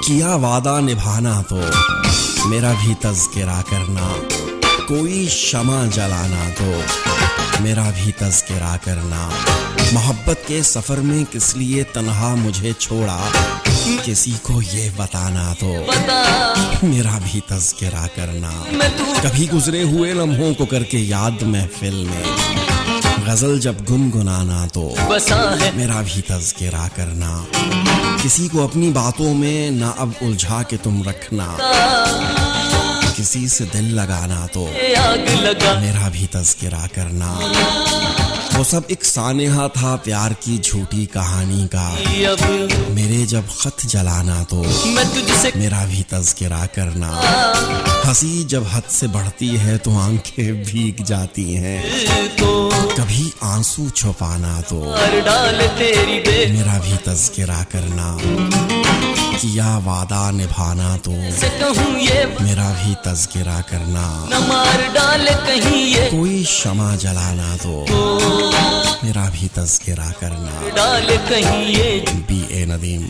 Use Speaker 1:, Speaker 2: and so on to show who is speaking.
Speaker 1: किया वादा निभाना तो मेरा भी तज़किरा करना, कोई शमा जलाना तो मेरा भी तज़किरा करना। मोहब्बत के सफ़र में किस लिए तन्हा मुझे छोड़ा, किसी को ये बताना तो मेरा भी तज़किरा करना। कभी गुजरे हुए लम्हों को करके याद महफिल में, गज़ल जब गुनगुनाना तो मेरा भी तज़किरा करना। किसी को अपनी बातों में ना अब उलझा के तुम रखना, किसी से दिल लगाना तो मेरा भी तज़किरा करना। वो सब एक सानेहा था प्यार की झूठी कहानी का, मेरे जब खत जलाना तो मेरा भी तज़किरा करना। हंसी जब हद से बढ़ती है तो आंखें भीग जाती हैं, कभी आंसू छुपाना तो मेरा भी तज़किरा करना। किया वादा निभाना तो मेरा भी तज़किरा करना, कोई शमा जलाना तो मेरा भी तज़किरा करना। B.A. नदीम।